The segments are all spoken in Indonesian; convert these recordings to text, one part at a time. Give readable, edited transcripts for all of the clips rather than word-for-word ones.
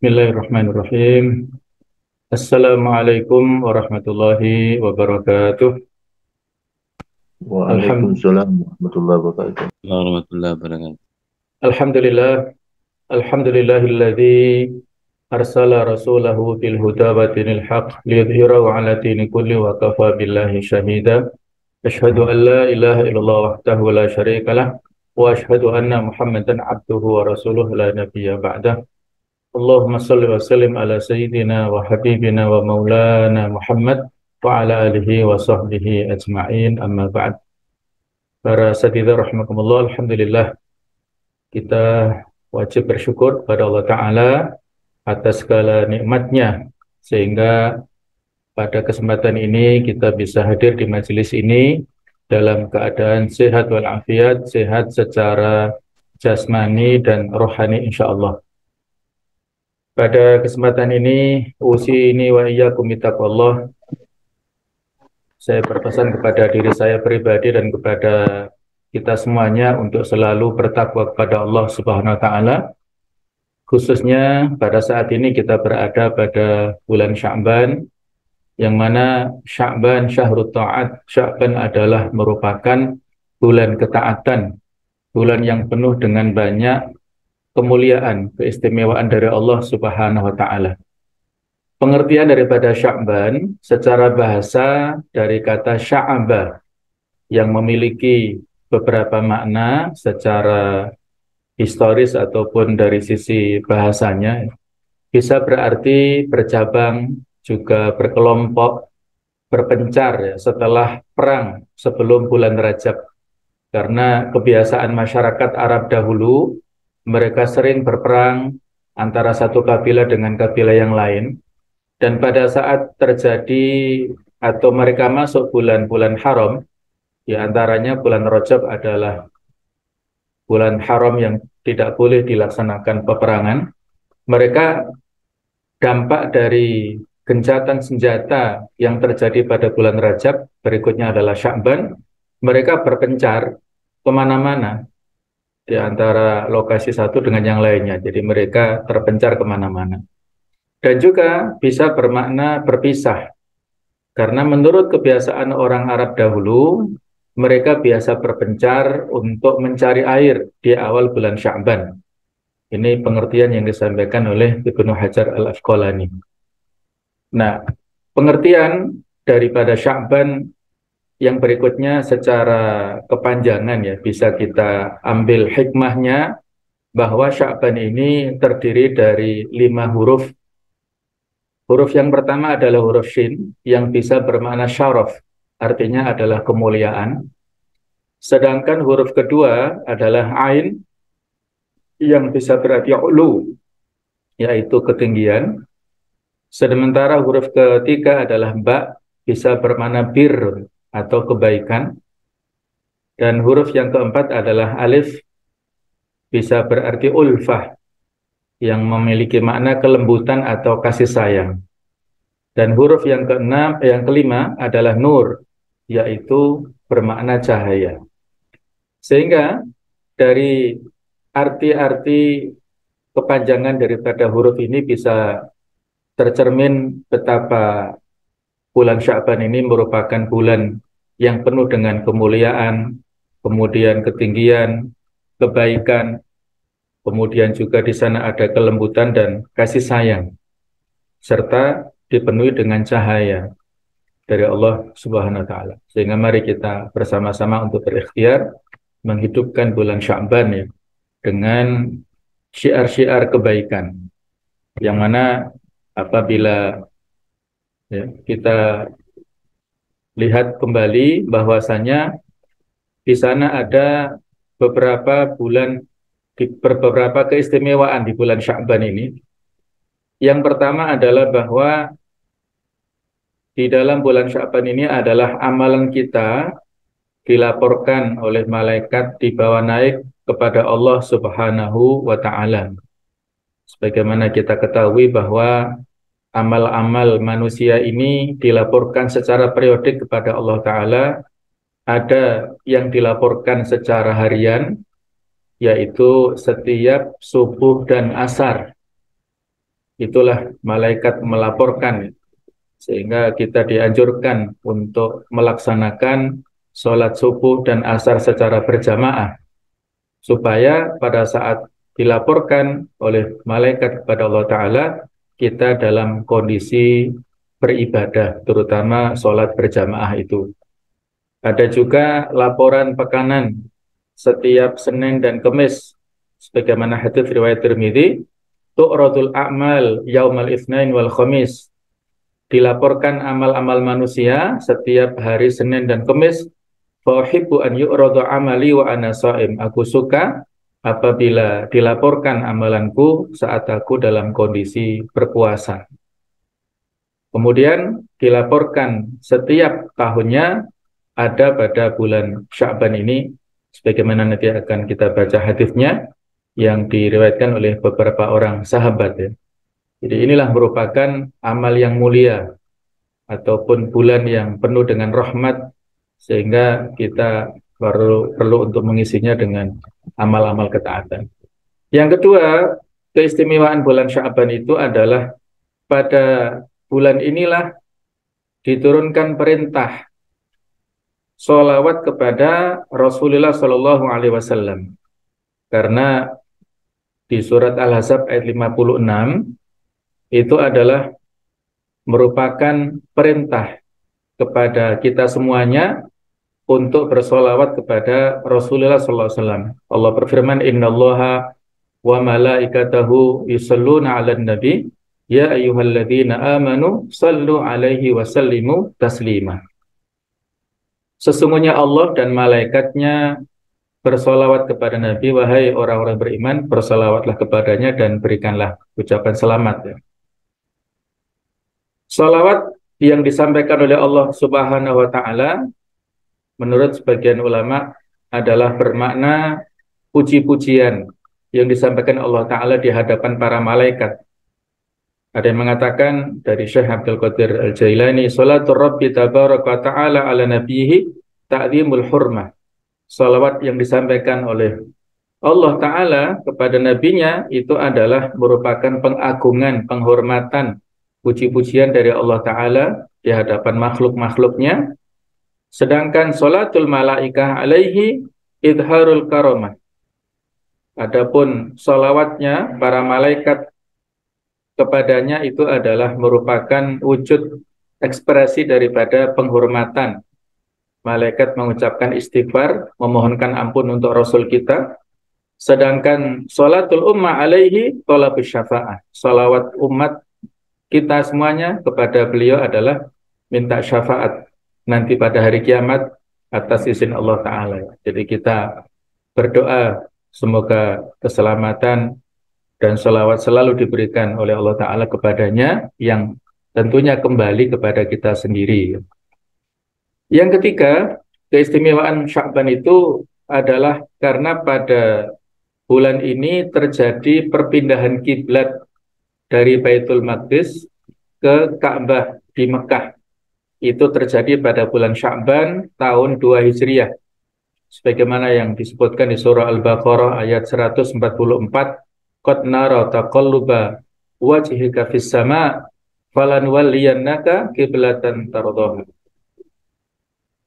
Bismillahirrahmanirrahim. Assalamualaikum warahmatullahi wabarakatuh. Alham- Waalaikumsalam warahmatullahi wabarakatuh. Warahmatullahi wabarakatuh. Alhamdulillah, alhamdulillahilladzi arsala rasulahu bil huda wa dinil haq liyudhhirahu ala dini kulli wa kafa billahi syahida. Asyhadu an la ilaha illallah wahdahu la syarika lah wa asyhadu anna Muhammadan abduhu wa rasuluh la nabiyya ba'dah. Allahumma salli wa sallim ala sayyidina wa habibina wa maulana Muhammad wa ala alihi wa sahbihi ajma'in, amma ba'd. Para sadidah rahimakumullah, alhamdulillah kita wajib bersyukur pada Allah Ta'ala atas segala nikmatnya, sehingga pada kesempatan ini kita bisa hadir di majelis ini dalam keadaan sehat walafiat, sehat secara jasmani dan rohani insyaallah. Pada kesempatan ini, usini wa iyyakum bittaqwallah. Saya berpesan kepada diri saya pribadi dan kepada kita semuanya untuk selalu bertakwa kepada Allah Subhanahu wa taala. Khususnya pada saat ini kita berada pada bulan Sya'ban, yang mana Sya'ban syahrut ta'at. Sya'ban adalah merupakan bulan ketaatan, bulan yang penuh dengan banyak kemuliaan, keistimewaan dari Allah Subhanahu wa taala. Pengertian daripada Sya'ban secara bahasa dari kata sya'aba yang memiliki beberapa makna secara historis ataupun dari sisi bahasanya. Bisa berarti bercabang, juga berkelompok, berpencar ya, setelah perang sebelum bulan Rajab. Karena kebiasaan masyarakat Arab dahulu, mereka sering berperang antara satu kabilah dengan kabilah yang lain. Dan pada saat terjadi atau mereka masuk bulan-bulan haram, di antaranya bulan Rajab adalah bulan haram yang tidak boleh dilaksanakan peperangan, mereka dampak dari gencatan senjata yang terjadi pada bulan Rajab, berikutnya adalah Sya'ban, mereka berpencar kemana-mana di antara lokasi satu dengan yang lainnya. Jadi mereka terpencar kemana-mana. Dan juga bisa bermakna berpisah. Karena menurut kebiasaan orang Arab dahulu, mereka biasa berpencar untuk mencari air di awal bulan Sya'ban. Ini pengertian yang disampaikan oleh Ibnu Hajar Al-Asqalani. Nah, pengertian daripada Sya'ban yang berikutnya secara kepanjangan ya, bisa kita ambil hikmahnya bahwa Sya'ban ini terdiri dari 5 huruf. Huruf yang pertama adalah huruf Shin yang bisa bermakna syaraf, artinya adalah kemuliaan. Sedangkan huruf kedua adalah Ain yang bisa berarti ulu, yaitu ketinggian. Sementara huruf ketiga adalah Ba, bisa bermakna bir atau kebaikan. Dan huruf yang keempat adalah Alif, bisa berarti ulfah, yang memiliki makna kelembutan atau kasih sayang. Dan huruf yang keenam, yang kelima adalah Nur, yaitu bermakna cahaya. Sehingga dari arti-arti kepanjangan daripada huruf ini bisa tercermin betapa bulan Sya'ban ini merupakan bulan yang penuh dengan kemuliaan, kemudian ketinggian, kebaikan, kemudian juga di sana ada kelembutan dan kasih sayang, serta dipenuhi dengan cahaya dari Allah Subhanahu wa taala. Sehingga mari kita bersama-sama untuk berikhtiar menghidupkan bulan Sya'ban ya, dengan syiar-syiar kebaikan, yang mana apabila ya, kita lihat kembali bahwasanya di sana ada beberapa keistimewaan di bulan Sya'ban ini. Yang pertama adalah bahwa di dalam bulan Sya'ban ini adalah amalan kita dilaporkan oleh malaikat, dibawa naik kepada Allah Subhanahu wa taala. Sebagaimana kita ketahui bahwa amal-amal manusia ini dilaporkan secara periodik kepada Allah taala. Ada yang dilaporkan secara harian, yaitu setiap subuh dan asar. itulah malaikat melaporkan, sehingga kita dianjurkan untuk melaksanakan sholat subuh dan asar secara berjamaah, supaya pada saat dilaporkan oleh malaikat kepada Allah Ta'ala, kita dalam kondisi beribadah, terutama sholat berjamaah itu. Ada juga laporan pekanan setiap Senin dan Kamis, sebagaimana hadis riwayat Tirmidzi, tu'radul a'mal yaumal itsnain wal khamis. Dilaporkan amal-amal manusia setiap hari Senin dan Kamis. Fa uhibbu an yu'radu amali wa ana shaim. Aku suka apabila dilaporkan amalanku saat aku dalam kondisi berpuasa. Kemudian dilaporkan setiap tahunnya ada pada bulan Sya'ban ini, sebagaimana nanti akan kita baca hadisnya yang diriwayatkan oleh beberapa orang sahabat ya. Jadi inilah merupakan amal yang mulia ataupun bulan yang penuh dengan rahmat, sehingga kita perlu untuk mengisinya dengan amal-amal ketaatan. Yang kedua, keistimewaan bulan Sya'ban itu adalah pada bulan inilah diturunkan perintah sholawat kepada Rasulullah Shallallahu Alaihi Wasallam. Karena di surat Al-Ahzab ayat 56 itu adalah merupakan perintah kepada kita semuanya untuk bersolawat kepada Rasulullah SAW. Allah berfirman, Innallaha wa malaikatahu yusalluna 'alan nabi ya ayyuhalladzina amanu sallu 'alaihi wa sallimu taslima. Sesungguhnya Allah dan malaikatnya bersolawat kepada Nabi, wahai orang-orang beriman, bersolawatlah kepadanya dan berikanlah ucapan selamat ya. Salawat yang disampaikan oleh Allah Subhanahu wa Ta'ala, menurut sebagian ulama, adalah bermakna puji-pujian yang disampaikan Allah Ta'ala di hadapan para malaikat. Ada yang mengatakan dari Syekh Abdul Qadir Al-Jailani, Salatul Rabbi Tabaraka wa Ta'ala ala nabihi ta'zimul hurmah. Salawat yang disampaikan oleh Allah Ta'ala kepada nabinya itu adalah merupakan pengagungan, penghormatan, puji-pujian dari Allah Ta'ala di hadapan makhluk-makhluknya. Sedangkan sholatul malaikah alaihi idharul karamah. Adapun sholawatnya para malaikat kepadanya itu adalah merupakan wujud ekspresi daripada penghormatan. Malaikat mengucapkan istighfar, memohonkan ampun untuk Rasul kita. Sedangkan sholatul ummah alaihi thalabus syafa'ah. Sholawat umat kita semuanya kepada beliau adalah minta syafaat nanti pada hari kiamat atas izin Allah Ta'ala. Jadi kita berdoa semoga keselamatan dan sholawat selalu diberikan oleh Allah Ta'ala kepadanya, yang tentunya kembali kepada kita sendiri. Yang ketiga, keistimewaan Sya'ban itu adalah karena pada bulan ini terjadi perpindahan kiblat dari Baitul Maqdis ke Ka'bah di Mekah. Itu terjadi pada bulan Sya'ban tahun 2 Hijriah. Sebagaimana yang disebutkan di surah Al-Baqarah ayat 144, Qad nara taqalluba wajhika fis sama' falanwalliyannaka qiblatan tardaha.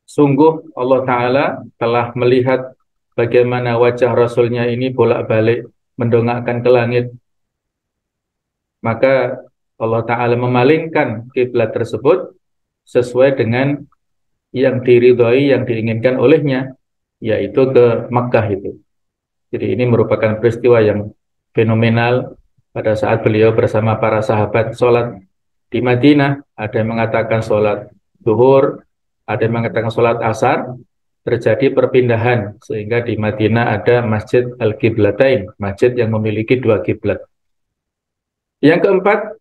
Sungguh Allah Ta'ala telah melihat bagaimana wajah Rasulnya ini bolak-balik mendongakkan ke langit. Maka Allah Ta'ala memalingkan kiblat tersebut sesuai dengan yang diridhoi, yang diinginkan olehnya, yaitu ke Makkah itu. Jadi ini merupakan peristiwa yang fenomenal pada saat beliau bersama para sahabat sholat di Madinah. Ada yang mengatakan sholat zuhur, ada yang mengatakan sholat asar. Terjadi perpindahan sehingga di Madinah ada Masjid Al-Qiblatain, masjid yang memiliki 2 kiblat. Yang keempat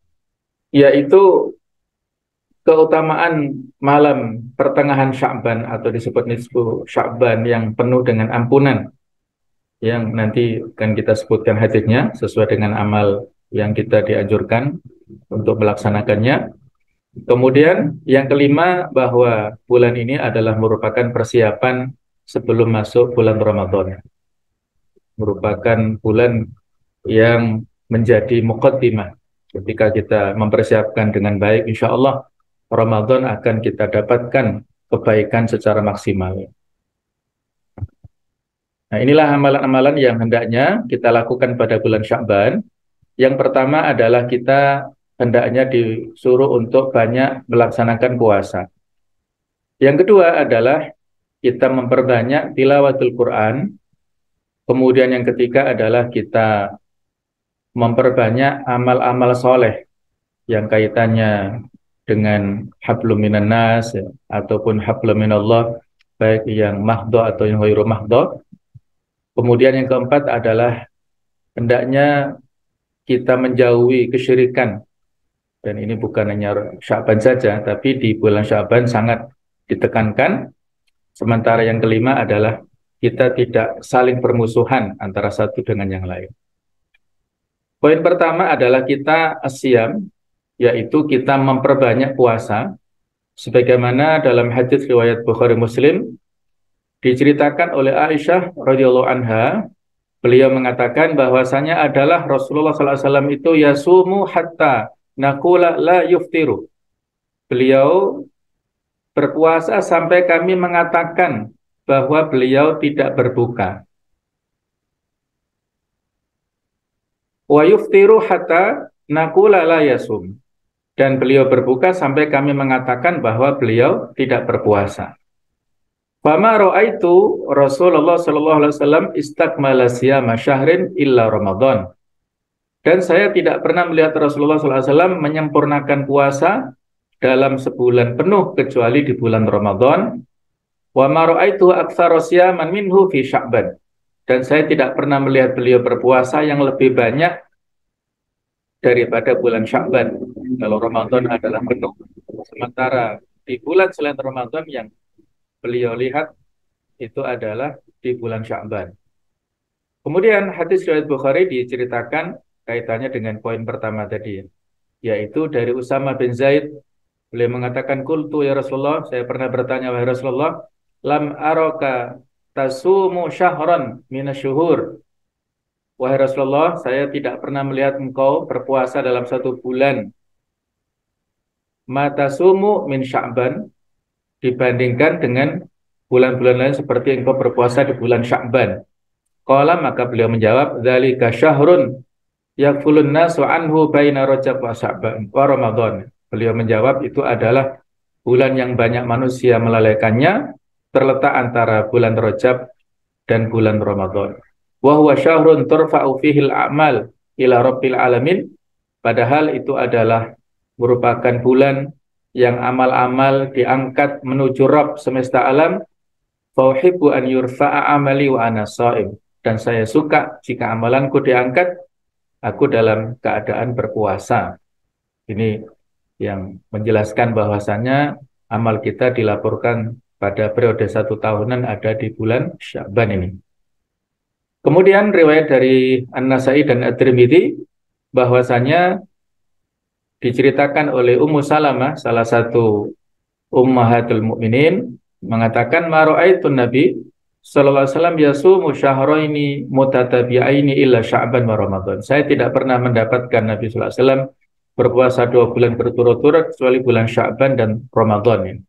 yaitu keutamaan malam pertengahan Sya'ban atau disebut nisfu Sya'ban yang penuh dengan ampunan, yang nanti akan kita sebutkan hadisnya sesuai dengan amal yang kita dianjurkan untuk melaksanakannya. Kemudian yang kelima, bahwa bulan ini adalah merupakan persiapan sebelum masuk bulan Ramadan. Merupakan bulan yang menjadi muqaddimah, Ketika kita mempersiapkan dengan baik, insya Allah Ramadan akan kita dapatkan kebaikan secara maksimal. Nah, inilah amalan-amalan yang hendaknya kita lakukan pada bulan Sya'ban. Yang pertama adalah kita hendaknya disuruh untuk banyak melaksanakan puasa. Yang kedua adalah kita memperbanyak tilawatul Quran. Kemudian yang ketiga adalah kita memperbanyak amal-amal soleh yang kaitannya dengan hablum minan nas ya, ataupun hablum minallah, baik yang mahdhu atau yang ghairu mahdhu. Kemudian yang keempat adalah hendaknya kita menjauhi kesyirikan, dan ini bukan hanya Sya'ban saja, tapi di bulan Sya'ban sangat ditekankan. Sementara yang kelima adalah kita tidak saling bermusuhan antara satu dengan yang lain. Poin pertama adalah kita asyam, yaitu kita memperbanyak puasa, sebagaimana dalam hadis riwayat Bukhari Muslim diceritakan oleh Aisyah radhiyallahu anha. Beliau mengatakan bahwasanya adalah Rasulullah SAW itu yasumu hatta naqula la yuftiru. Beliau berpuasa sampai kami mengatakan bahwa beliau tidak berbuka. Wa yuftiru hatta naqula la yasum. Dan beliau berbuka sampai kami mengatakan bahwa beliau tidak berpuasa. Fama ra'aitu Rasulullah sallallahu alaihi wasallam istakmala siyama syahrin illa Ramadan. Dan saya tidak pernah melihat Rasulullah sallallahu alaihi wasallam menyempurnakan puasa dalam sebulan penuh kecuali di bulan Ramadan. Wa ma ra'aitu aktsara siyaman minhu fi Sya'ban. Dan saya tidak pernah melihat beliau berpuasa yang lebih banyak daripada bulan Sya'ban. Kalau Ramadan adalah penuh. Sementara di bulan selain Ramadan yang beliau lihat itu adalah di bulan Sya'ban. Kemudian hadis riwayat Bukhari diceritakan kaitannya dengan poin pertama tadi, yaitu dari Usama bin Zaid. Beliau mengatakan, qultu ya Rasulullah, saya pernah bertanya wahai Rasulullah, lam araka tasumu syahran minasyuhur. Wahai Rasulullah, saya tidak pernah melihat engkau berpuasa dalam satu bulan matasumu min Sya'ban, dibandingkan dengan bulan-bulan lain seperti engkau berpuasa di bulan Sya'ban. Qala, maka beliau menjawab, dzalika syahrun yakfulun nasu anhu baina Rajab wa Sya'ban wa Ramadan. Beliau menjawab, itu adalah bulan yang banyak manusia melalaikannya, terletak antara bulan Rajab dan bulan Ramadan. Wa huwa syahrun turfa'u fihil a'mal ila rabbil alamin. Padahal itu adalah merupakan bulan yang amal-amal diangkat menuju Rabb semesta alam. Fauhibbu an yurfa'a amali wa ana sha'im. Dan saya suka jika amalanku diangkat, aku dalam keadaan berpuasa. Ini yang menjelaskan bahwasannya amal kita dilaporkan pada periode 1 tahunan ada di bulan Sya'ban ini. Kemudian riwayat dari An-Nasai dan At-Tirmidzi bahwasanya diceritakan oleh Ummu Salamah, salah satu ummahatul mukminin, mengatakan ma ra'aitun Nabi sallallahu alaihi wasallam yasumu syahraini mutatabi'aini illa Sya'ban wa Ramadan. Saya tidak pernah mendapatkan Nabi sallallahu alaihi wasallam berpuasa 2 bulan berturut-turut kecuali bulan Sya'ban dan Ramadan.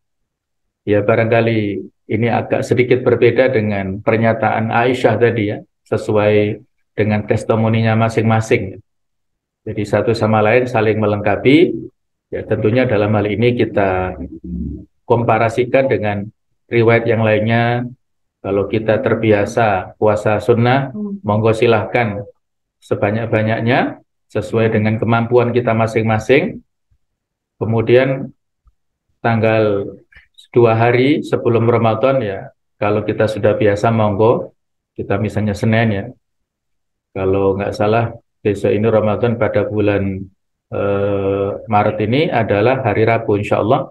Ya, barangkali ini agak sedikit berbeda dengan pernyataan Aisyah tadi ya, sesuai dengan testimoninya masing-masing. Jadi satu sama lain saling melengkapi. Ya, tentunya dalam hal ini kita komparasikan dengan riwayat yang lainnya. Kalau kita terbiasa puasa sunnah, monggo silahkan sebanyak-banyaknya sesuai dengan kemampuan kita masing-masing. Kemudian tanggal 2 hari sebelum Ramadan ya, kalau kita sudah biasa monggo, kita misalnya Senin ya. Kalau nggak salah besok ini Ramadan pada bulan Maret ini adalah hari Rabu insya Allah.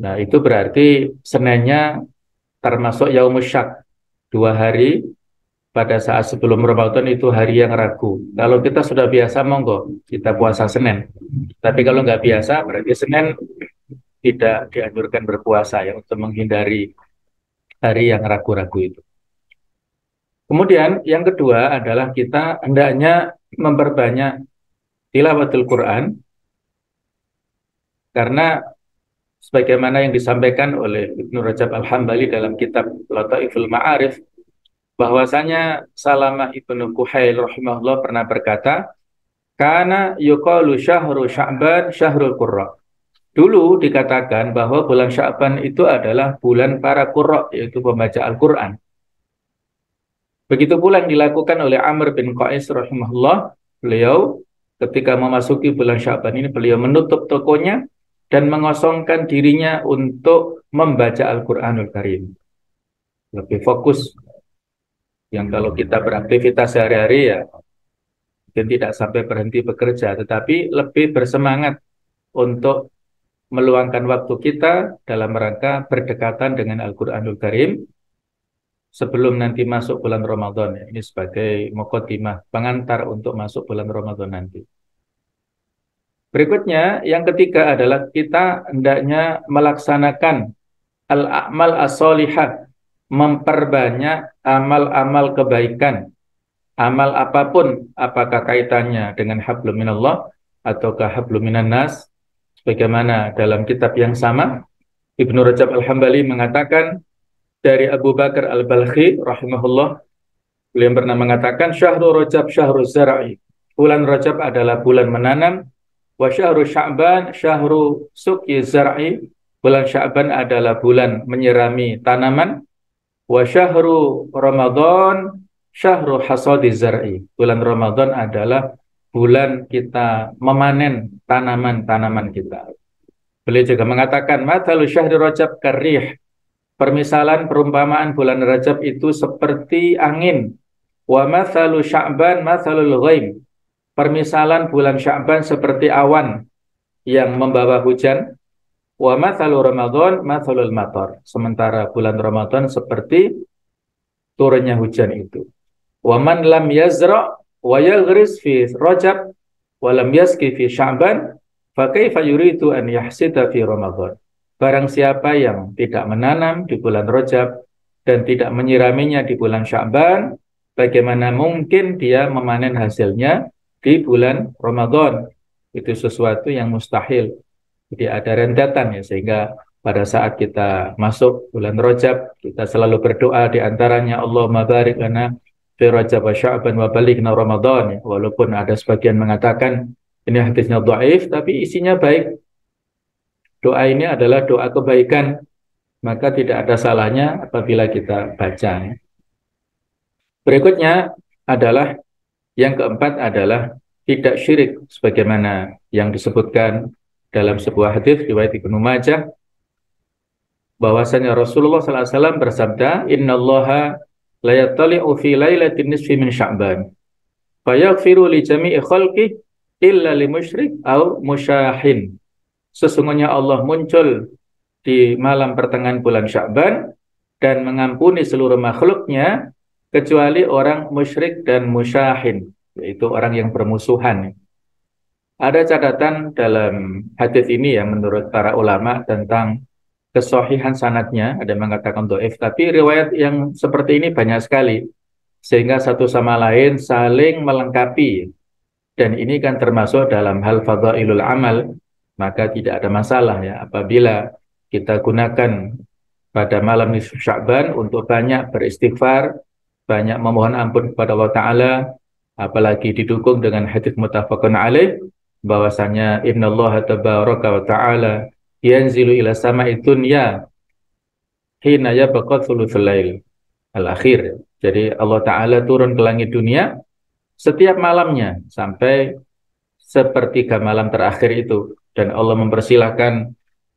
Nah itu berarti Seninnya termasuk Yaumus Syak, 2 hari pada saat sebelum Ramadan itu hari yang ragu. Kalau kita sudah biasa monggo kita puasa Senin. Tapi kalau nggak biasa berarti Senin tidak dianjurkan berpuasa ya, untuk menghindari hari yang ragu-ragu itu. Kemudian yang kedua adalah kita hendaknya memperbanyak tilawatul Quran, karena sebagaimana yang disampaikan oleh Ibnu Rajab Al-Hambali dalam kitab Lataiful Ma'arif, bahwasanya Salamah Ibnu Kuhail rahimahullah pernah berkata, "Kana yuqalu syahru Sya'ban syahrul qurra." Dulu dikatakan bahwa bulan Sya'ban itu adalah bulan para qurra, yaitu pembaca Al-Qur'an. Begitu pula yang dilakukan oleh Amr bin Qais rahimahullah. Beliau ketika memasuki bulan Sya'ban ini, beliau menutup tokonya dan mengosongkan dirinya untuk membaca Al-Qur'anul Karim. Lebih fokus. Yang kalau kita beraktivitas sehari-hari ya mungkin tidak sampai berhenti bekerja, tetapi lebih bersemangat untuk meluangkan waktu kita dalam rangka berdekatan dengan Al-Qur'anul Karim sebelum nanti masuk bulan Ramadan. Ini sebagai muqaddimah, pengantar untuk masuk bulan Ramadan nanti. Berikutnya, yang ketiga adalah kita hendaknya melaksanakan al-a'mal as-solihah, memperbanyak amal-amal kebaikan. Amal apapun, apakah kaitannya dengan hablum minallah ataukah hablum minan nas, sebagaimana dalam kitab yang sama Ibnu Rajab Al-Hambali mengatakan dari Abu Bakar Al-Balkhi rahimahullah, beliau pernah mengatakan syahru Rajab syahru zar'i, bulan Rajab adalah bulan menanam, wa syahru Sya'ban syahru suqyi zar'i, bulan Sya'ban adalah bulan menyirami tanaman, wa syahru Ramadan syahru hasadi zar'i, bulan Ramadan adalah bulan kita memanen tanaman-tanaman kita. Beliau juga mengatakan mathalu syahri Rajab karrih, permisalan perumpamaan bulan Rajab itu seperti angin. Wa mathalu Sya'ban mathalul ghaim, permisalan bulan Sya'ban seperti awan yang membawa hujan. Wa mathalu Ramadan mathalul matar, sementara bulan Ramadan seperti turunnya hujan itu. Wa man lam yazra' wa yaghris fi Rajab wa lam yaski fi Sya'ban fa kaifa yuridu an yahsida fi Ramadan. Barang siapa yang tidak menanam di bulan Rajab dan tidak menyiraminya di bulan Sya'ban, bagaimana mungkin dia memanen hasilnya di bulan Ramadan? Itu sesuatu yang mustahil. Jadi ada rentetan ya, sehingga pada saat kita masuk bulan Rajab, kita selalu berdoa di antaranya Allahumma barik lana fi Rajab wa Sya'ban wa balighna Ramadan. Walaupun ada sebagian mengatakan ini hadisnya dhaif, tapi isinya baik. Doa ini adalah doa kebaikan, maka tidak ada salahnya apabila kita baca. Berikutnya adalah yang keempat adalah tidak syirik, sebagaimana yang disebutkan dalam sebuah hadis riwayat Ibnu Majah, bahwasanya Rasulullah SAW bersabda, Innallaha la yattali'u fi lailatin nisfi min Sya'ban fayaghfiru li jami'i khalqihi illa li musyrik au musyahin. Sesungguhnya Allah muncul di malam pertengahan bulan Sya'ban dan mengampuni seluruh makhluknya kecuali orang musyrik dan musyahin, yaitu orang yang bermusuhan. Ada catatan dalam hadis ini ya menurut para ulama tentang kesahihan sanadnya, ada yang mengatakan dhaif, tapi riwayat yang seperti ini banyak sekali sehingga satu sama lain saling melengkapi. Dan ini kan termasuk dalam hal fadhailul amal, maka tidak ada masalah ya apabila kita gunakan pada malam nisfu Sya'ban untuk banyak beristighfar, banyak memohon ampun kepada Allah Ta'ala, apalagi didukung dengan hadis muttafaqun alaih bahwasanya innallaha tabaraka wa ta'ala yanzilu ila sama'i dunya hina yabqa thuluthul lail al-akhir. Jadi Allah Ta'ala turun ke langit dunia setiap malamnya sampai sepertiga malam terakhir itu, dan Allah mempersilahkan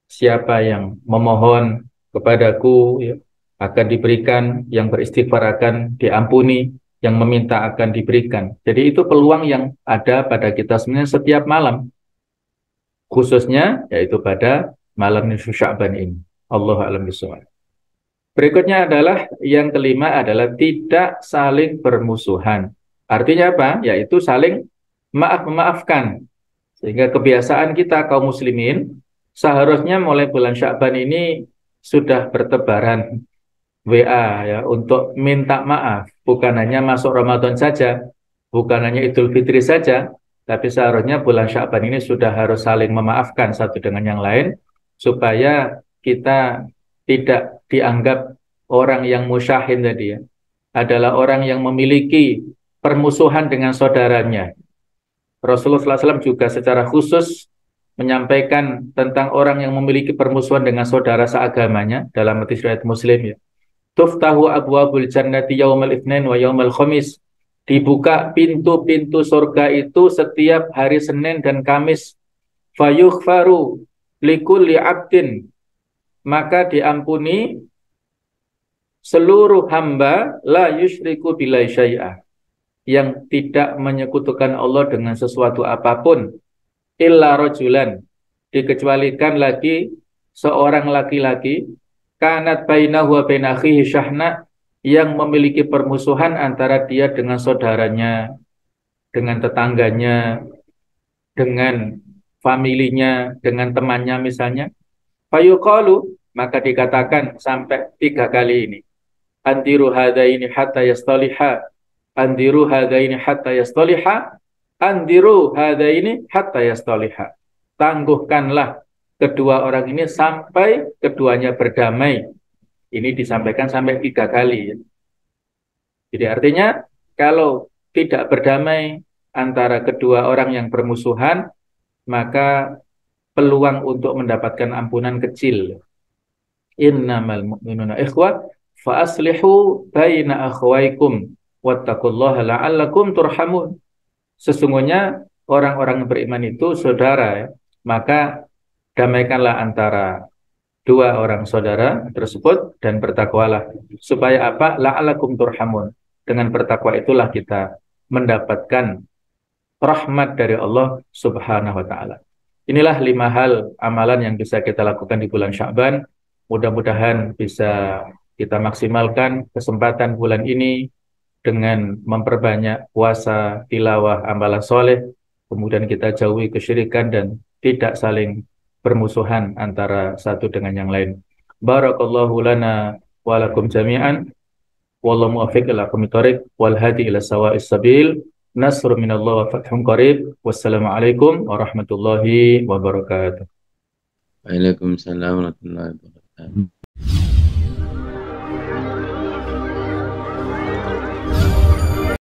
siapa yang memohon kepadaku ya, akan diberikan, yang beristighfar akan diampuni, yang meminta akan diberikan. Jadi itu peluang yang ada pada kita sebenarnya setiap malam, khususnya yaitu pada malam nisfu Sya'ban ini. Allahu a'lam bishawab. Berikutnya adalah yang kelima adalah tidak saling bermusuhan. Artinya apa? Yaitu saling maaf-memaafkan. Sehingga kebiasaan kita kaum muslimin seharusnya mulai bulan Sya'ban ini sudah bertebaran WA ya untuk minta maaf. Bukan hanya masuk Ramadan saja, bukan hanya Idul Fitri saja, Tapi seharusnya bulan Sya'ban ini sudah harus saling memaafkan satu dengan yang lain, supaya kita tidak dianggap orang yang musyahin tadi ya, adalah orang yang memiliki permusuhan dengan saudaranya. Rasulullah SAW juga secara khusus menyampaikan tentang orang yang memiliki permusuhan dengan saudara seagamanya dalam hadis riwayat Muslim ya. Tuftahu abwabul jannati yaumal itsnain wa yaumal khamis. Dibuka pintu-pintu surga itu setiap hari Senin dan Kamis. Fayughfaru likulli abdin. Maka diampuni seluruh hamba la yusyriku billahi syai'ah, yang tidak menyekutukan Allah dengan sesuatu apapun, illa rajulan, dikecualikan lagi seorang laki-laki, kanat bainahu wa bain akhihi syahna, yang memiliki permusuhan antara dia dengan saudaranya, dengan tetangganya, dengan familinya, dengan temannya misalnya. Fayuqalu, maka dikatakan sampai 3 kali ini. Andiru hadaini hatta yastaliha, andiru hadaini hatta yastaliha, andiru hadaini hatta yastaliha. Tangguhkanlah kedua orang ini sampai keduanya berdamai. Ini disampaikan sampai 3 kali ya. Jadi artinya kalau tidak berdamai antara kedua orang yang bermusuhan, maka peluang untuk mendapatkan ampunan kecil. Innamal mu'minuna ikhwah fa aslihu baina akhwaikum wattaqullaha la'allakum turhamun. Sesungguhnya orang-orang beriman itu saudara ya. Maka damaikanlah antara dua orang saudara tersebut dan bertakwalah. Supaya apa? La'allakum turhamun. Dengan bertakwa itulah kita mendapatkan rahmat dari Allah Subhanahu wa taala. Inilah 5 hal amalan yang bisa kita lakukan di bulan Sya'ban. Mudah-mudahan bisa kita maksimalkan kesempatan bulan ini dengan memperbanyak puasa, tilawah, amalan soleh, kemudian kita jauhi kesyirikan dan tidak saling bermusuhan antara satu dengan yang lain. Barakallahu lana wa lakum jami'an, wallahu muwaffiq ila aqwamit thoriq wal hadi ila sawa'is sabil. Nasrun minallah wa fathun qarib. Wassalamualaikum warahmatullahi wabarakatuh. Waalaikumsalam warahmatullahi wabarakatuh.